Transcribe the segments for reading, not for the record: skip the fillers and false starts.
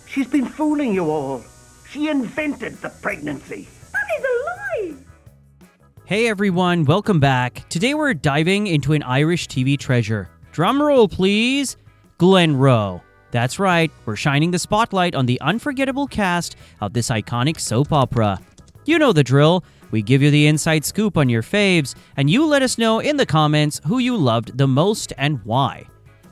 She's been fooling you all. She invented the pregnancy. That is a lie! Hey everyone, welcome back. Today we're diving into an Irish TV treasure. Drumroll, please. Glenroe. That's right, we're shining the spotlight on the unforgettable cast of this iconic soap opera. You know the drill. We give you the inside scoop on your faves, and you let us know in the comments who you loved the most and why.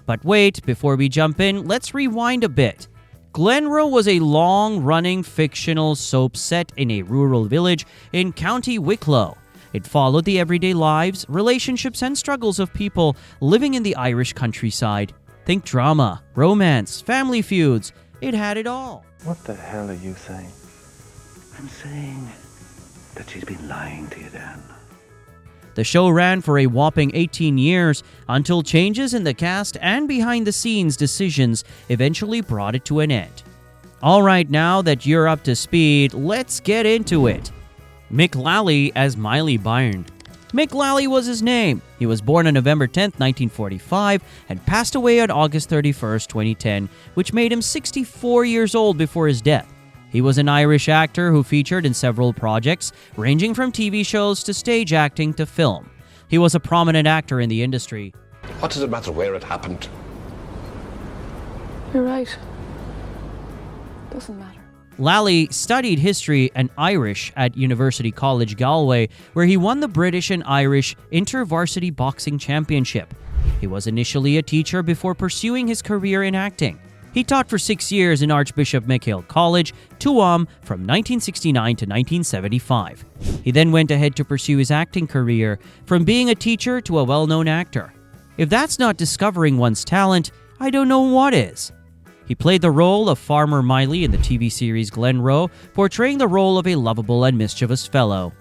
But wait, before we jump in, let's rewind a bit. Glenroe was a long-running fictional soap set in a rural village in County Wicklow. It followed the everyday lives, relationships, and struggles of people living in the Irish countryside. Think drama, romance, family feuds. It had it all. What the hell are you saying? I'm saying that she's been lying to you, Dan. The show ran for a whopping 18 years until changes in the cast and behind-the-scenes decisions eventually brought it to an end. All right, now that you're up to speed, let's get into it. Mick Lally as Miley Byrne. Mick Lally was his name. He was born on November 10, 1945, and passed away on August 31, 2010, which made him 64 years old before his death. He was an Irish actor who featured in several projects, ranging from TV shows to stage acting to film. He was a prominent actor in the industry. What does it matter where it happened? You're right. Doesn't matter. Lally studied history and Irish at University College Galway, where he won the British and Irish Inter-Varsity Boxing Championship. He was initially a teacher before pursuing his career in acting. He taught for 6 years in Archbishop Michael College, Tuam, from 1969 to 1975. He then went ahead to pursue his acting career, from being a teacher to a well-known actor. If that's not discovering one's talent, I don't know what is. He played the role of Farmer Miley in the TV series Glenroe, portraying the role of a lovable and mischievous fellow.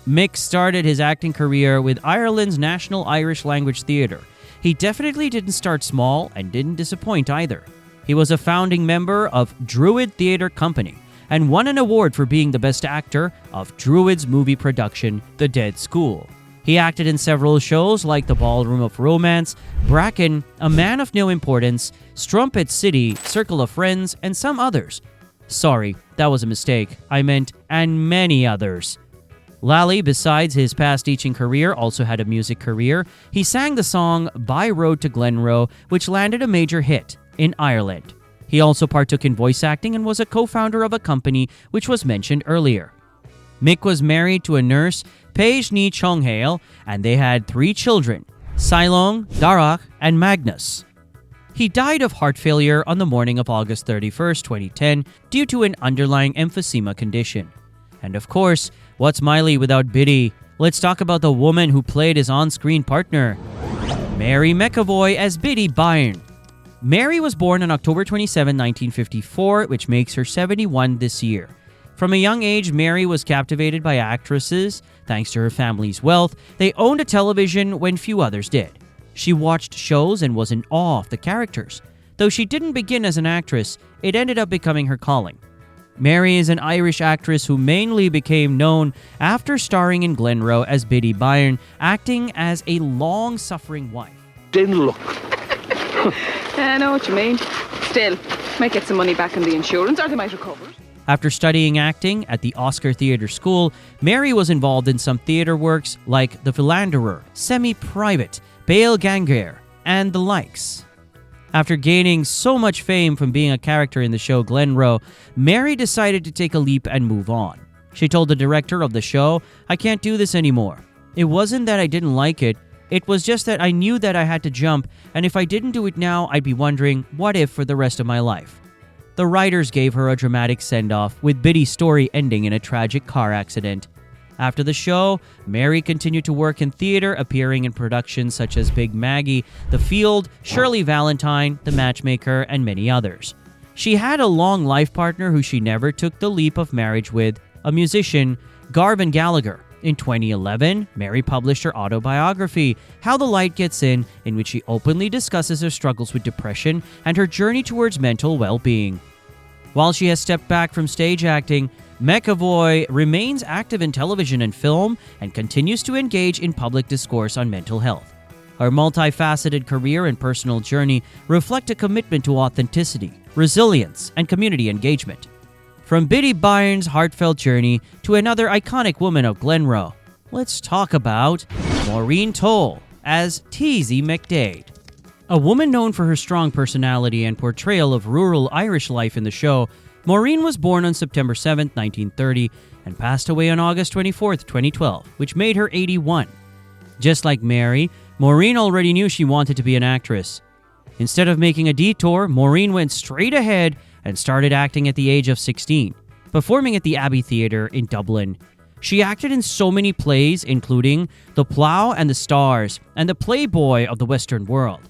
Mick started his acting career with Ireland's National Irish Language Theatre. He definitely didn't start small and didn't disappoint either. He was a founding member of Druid Theatre Company and won an award for being the best actor of Druid's movie production, The Dead School. He acted in several shows like The Ballroom of Romance, Bracken, A Man of No Importance, Strumpet City, Circle of Friends, and some others. Sorry, that was a mistake. I meant, and many others. Lally, besides his past teaching career, also had a music career. He sang the song By Road to Glenroe, which landed a major hit in Ireland. He also partook in voice acting and was a co-founder of a company which was mentioned earlier. Mick was married to a nurse, Paige Ní Chonghale, and they had 3 children, Silong, Darach, and Magnus. He died of heart failure on the morning of August 31, 2010, due to an underlying emphysema condition. And of course, what's Miley without Biddy? Let's talk about the woman who played his on-screen partner, Mary McAvoy as Biddy Byrne. Mary was born on October 27, 1954, which makes her 71 this year. From a young age, Mary was captivated by actresses. Thanks to her family's wealth, they owned a television when few others did. She watched shows and was in awe of the characters. Though she didn't begin as an actress, it ended up becoming her calling. Mary is an Irish actress who mainly became known after starring in Glenroe as Biddy Byrne, acting as a long-suffering wife. Didn't look. I know what you mean. Still, might get some money back in the insurance, or they might recover it. After studying acting at the Oscar Theatre School, Mary was involved in some theatre works like The Philanderer, Semi-Private, Bale Ganger, and the likes. After gaining so much fame from being a character in the show Glenroe, Mary decided to take a leap and move on. She told the director of the show, "I can't do this anymore. It wasn't that I didn't like it. It was just that I knew that I had to jump, and if I didn't do it now, I'd be wondering, what if for the rest of my life?" The writers gave her a dramatic send-off, with Biddy's story ending in a tragic car accident. After the show, Mary continued to work in theater, appearing in productions such as Big Maggie, The Field, Shirley Valentine, The Matchmaker, and many others. She had a long life partner who she never took the leap of marriage with, a musician, Garvin Gallagher. In 2011, Mary published her autobiography, How the Light Gets In which she openly discusses her struggles with depression and her journey towards mental well-being. While she has stepped back from stage acting, McAvoy remains active in television and film and continues to engage in public discourse on mental health. Her multifaceted career and personal journey reflect a commitment to authenticity, resilience, and community engagement. From Biddy Byron's heartfelt journey to another iconic woman of Glenroe, let's talk about Maureen Toll as Teasy McDade. A woman known for her strong personality and portrayal of rural Irish life in the show, Maureen was born on September 7, 1930, and passed away on August 24, 2012, which made her 81. Just like Mary, Maureen already knew she wanted to be an actress. Instead of making a detour, Maureen went straight ahead and started acting at the age of 16, performing at the Abbey Theatre in Dublin. She acted in so many plays, including The Plough and the Stars and The Playboy of the Western World.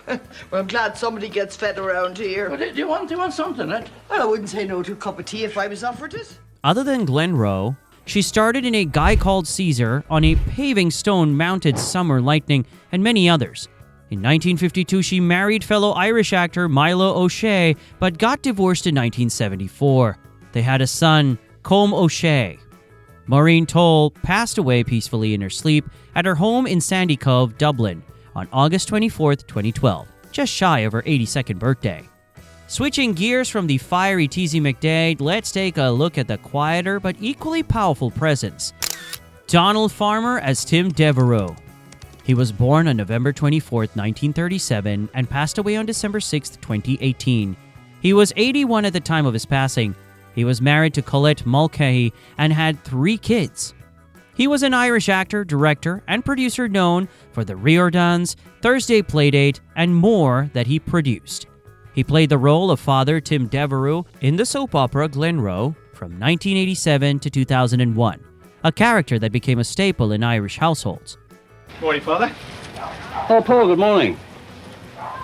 Well, I'm glad somebody gets fed around here. Well, do you want something, eh? Well, I wouldn't say no to a cup of tea if I was offered it. Other than Glenroe, she starred in A Guy Called Caesar, On a Paving Stone Mounted Summer Lightning, and many others. In 1952, she married fellow Irish actor Milo O'Shea, but got divorced in 1974. They had a son, Colm O'Shea. Maureen Toll passed away peacefully in her sleep at her home in Sandy Cove, Dublin, on August 24, 2012, just shy of her 82nd birthday. Switching gears from the fiery Teasy McDade, let's take a look at the quieter but equally powerful presence. Donald Farmer as Tim Devereux. He was born on November 24, 1937, and passed away on December 6, 2018. He was 81 at the time of his passing. He was married to Colette Mulcahy and had 3 kids. He was an Irish actor, director, and producer known for The Riordans, Thursday Playdate, and more that he produced. He played the role of Father Tim Devereux in the soap opera Glenroe from 1987 to 2001, a character that became a staple in Irish households. Morning, Father. Oh, Paul, good morning.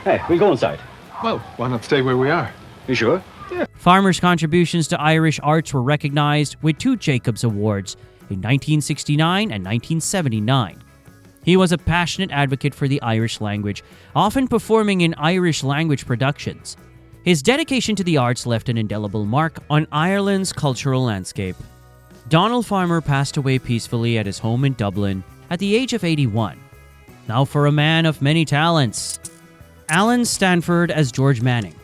Hey, we go inside. Well, why not stay where we are? You sure? Farmer's contributions to Irish arts were recognized with 2 Jacobs Awards in 1969 and 1979. He was a passionate advocate for the Irish language, often performing in Irish language productions. His dedication to the arts left an indelible mark on Ireland's cultural landscape. Donald Farmer passed away peacefully at his home in Dublin at the age of 81. Now for a man of many talents. Alan Stanford as George Manning.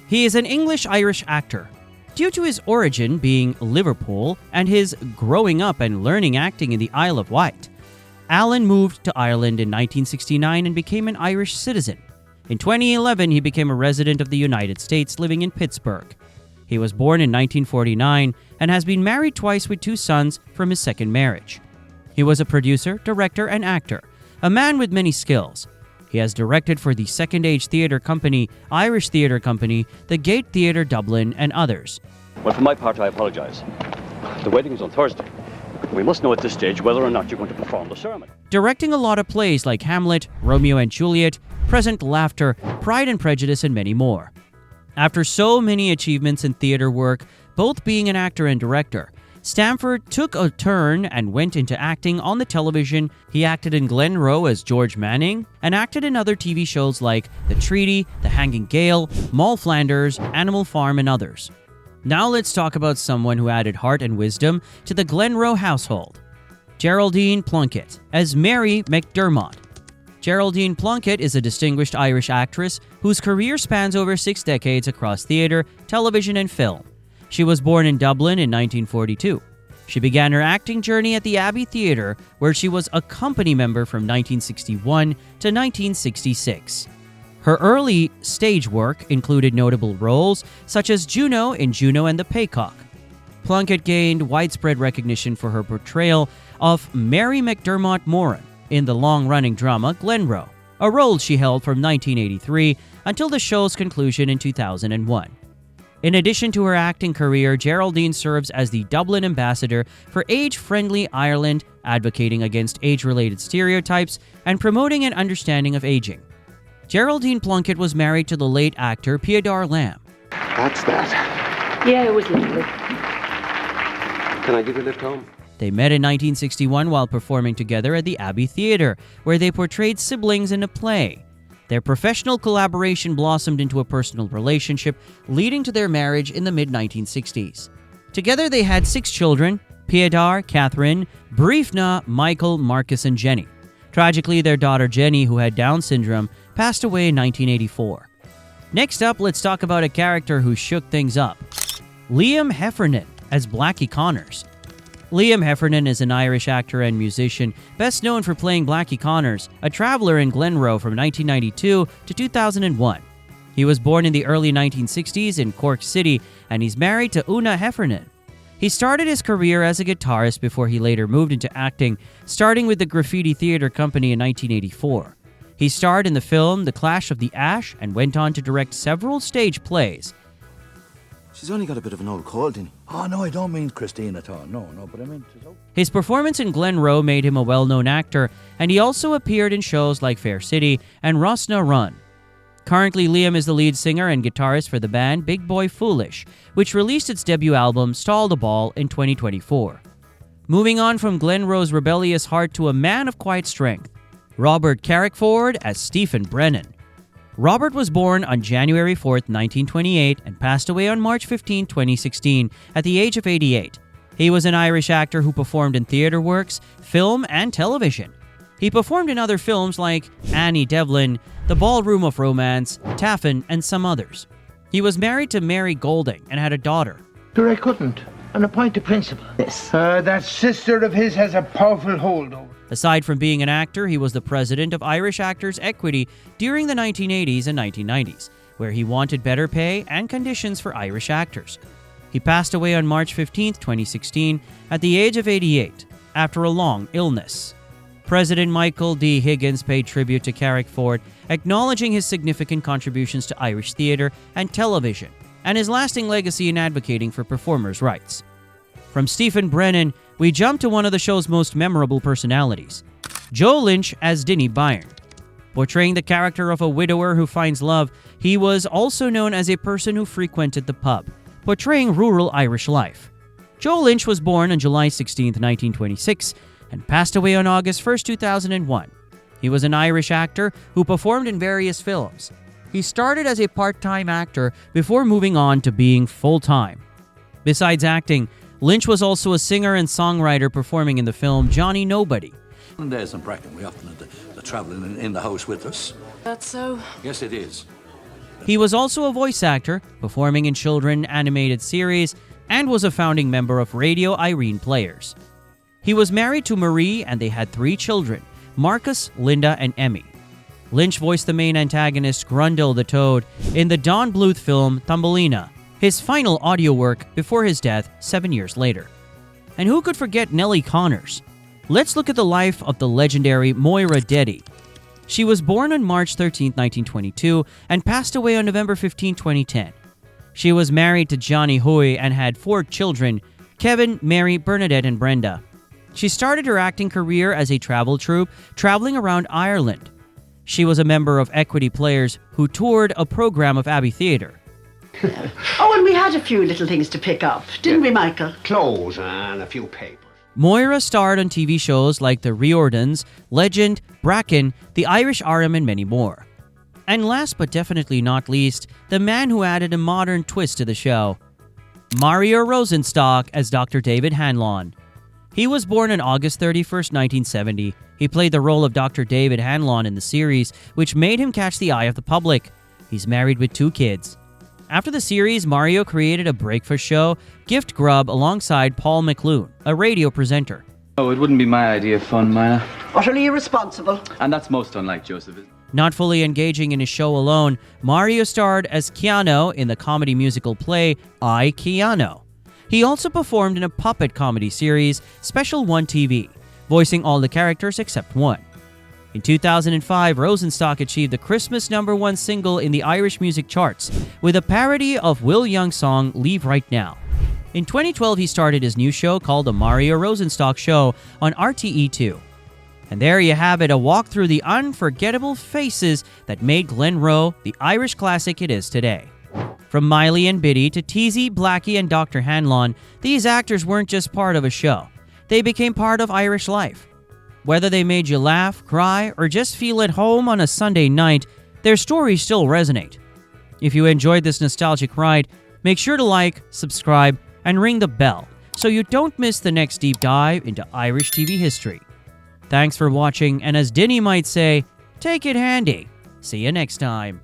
He is an English-Irish actor. Due to his origin being Liverpool and his growing up and learning acting in the Isle of Wight, Alan moved to Ireland in 1969 and became an Irish citizen. In 2011, he became a resident of the United States, living in Pittsburgh. He was born in 1949 and has been married twice with 2 sons from his second marriage. He was a producer, director, and actor, a man with many skills. He has directed for the Second Age Theatre Company, Irish Theatre Company, the Gate Theatre Dublin, and others. Well, for my part, I apologise. The wedding is on Thursday. We must know at this stage whether or not you're going to perform the ceremony. Directing a lot of plays like Hamlet, Romeo and Juliet, Present Laughter, Pride and Prejudice, and many more. After so many achievements in theatre work, both being an actor and director, Stanford took a turn and went into acting on the television. He acted in Glenroe as George Manning and acted in other TV shows like The Treaty, The Hanging Gale, Moll Flanders, Animal Farm, and others. Now let's talk about someone who added heart and wisdom to the Glenroe household. Geraldine Plunkett as Mary McDermott. Geraldine Plunkett is a distinguished Irish actress whose career spans over 6 decades across theatre, television, and film. She was born in Dublin in 1942. She began her acting journey at the Abbey Theatre, where she was a company member from 1961 to 1966. Her early stage work included notable roles such as Juno in Juno and the Paycock. Plunkett gained widespread recognition for her portrayal of Mary McDermott Moran in the long-running drama Glenroe, a role she held from 1983 until the show's conclusion in 2001. In addition to her acting career, Geraldine serves as the Dublin ambassador for Age-Friendly Ireland, advocating against age-related stereotypes and promoting an understanding of aging. Geraldine Plunkett was married to the late actor Peadar Lamb. That's that. Yeah, it was lovely. Can I give you a lift home? They met in 1961 while performing together at the Abbey Theatre, where they portrayed siblings in a play. Their professional collaboration blossomed into a personal relationship, leading to their marriage in the mid-1960s. Together they had 6 children: Peadar, Catherine, Briefna, Michael, Marcus, and Jenny. Tragically, their daughter Jenny, who had Down syndrome, passed away in 1984. Next up, let's talk about a character who shook things up. Liam Heffernan as Blackie Connors. Liam Heffernan is an Irish actor and musician, best known for playing Blackie Connors, a traveler in Glenroe from 1992 to 2001. He was born in the early 1960s in Cork City, and he's married to Una Heffernan. He started his career as a guitarist before he later moved into acting, starting with the Graffiti Theatre Company in 1984. He starred in the film The Clash of the Ash and went on to direct several stage plays. She's only got a bit of an old cold, didn't he? Oh, no, I don't mean Christine at all. No, but I mean... His performance in Glenroe made him a well-known actor, and he also appeared in shows like Fair City and Rosna Run. Currently, Liam is the lead singer and guitarist for the band Big Boy Foolish, which released its debut album Stall the Ball in 2024. Moving on from Glenroe's rebellious heart to a man of quiet strength, Robert Carrickford as Stephen Brennan. Robert was born on January 4, 1928 and passed away on March 15, 2016 at the age of 88. He was an Irish actor who performed in theatre works, film, and television. He performed in other films like Annie Devlin, The Ballroom of Romance, Taffin, and some others. He was married to Mary Golding and had a daughter. Sure, I couldn't. On a point of principle. Yes. That sister of his has a powerful hold over. Aside from being an actor, he was the president of Irish Actors Equity during the 1980s and 1990s, where he wanted better pay and conditions for Irish actors. He passed away on March 15, 2016, at the age of 88, after a long illness. President Michael D. Higgins paid tribute to Carrickford, acknowledging his significant contributions to Irish theatre and television, and his lasting legacy in advocating for performers' rights. From Stephen Brennan, we jump to one of the show's most memorable personalities, Joe Lynch as Dinny Byrne. Portraying the character of a widower who finds love, he was also known as a person who frequented the pub, portraying rural Irish life. Joe Lynch was born on July 16, 1926, and passed away on August 1, 2001. He was an Irish actor who performed in various films. He started as a part-time actor before moving on to being full-time. Besides acting, Lynch was also a singer and songwriter performing in the film Johnny Nobody. In days in Bracken, we often had the travelling in the house with us. That's so. Yes, it is. He was also a voice actor, performing in children animated series, and was a founding member of Radio Irene Players. He was married to Marie and they had 3 children, Marcus, Linda, and Emmy. Lynch voiced the main antagonist Grundle the Toad in the Don Bluth film Thumbelina, his final audio work before his death 7 years later. And who could forget Nellie Connors? Let's look at the life of the legendary Moira Deddy. She was born on March 13, 1922 and passed away on November 15, 2010. She was married to Johnny Hoy and had 4 children, Kevin, Mary, Bernadette, and Brenda. She started her acting career as a travel troupe, traveling around Ireland. She was a member of Equity Players who toured a program of Abbey Theatre. Oh, and we had a few little things to pick up, didn't we, Michael? Clothes and a few papers. Moira starred on TV shows like The Riordans, Legend, Bracken, The Irish Aram, and many more. And last but definitely not least, the man who added a modern twist to the show, Mario Rosenstock as Dr. David Hanlon. He was born on August 31, 1970. He played the role of Dr. David Hanlon in the series, which made him catch the eye of the public. He's married with 2 kids. After the series, Mario created a breakfast show, Gift Grub, alongside Paul McLoone, a radio presenter. Oh, it wouldn't be my idea of fun, Myla. Utterly irresponsible. And that's most unlike Joseph, isn't it? Not fully engaging in his show alone, Mario starred as Keanu in the comedy musical play I, Keanu. He also performed in a puppet comedy series, Special One TV, voicing all the characters except one. In 2005, Rosenstock achieved the Christmas #1 single in the Irish music charts with a parody of Will Young's song Leave Right Now. In 2012, he started his new show called The Mario Rosenstock Show on RTE2. And there you have it, a walk through the unforgettable faces that made Glenroe the Irish classic it is today. From Miley and Biddy to Teasy, Blackie, and Dr. Hanlon, these actors weren't just part of a show. They became part of Irish life. Whether they made you laugh, cry, or just feel at home on a Sunday night, their stories still resonate. If you enjoyed this nostalgic ride, make sure to like, subscribe, and ring the bell so you don't miss the next deep dive into Irish TV history. Thanks for watching, and as Dinny might say, take it handy. See you next time.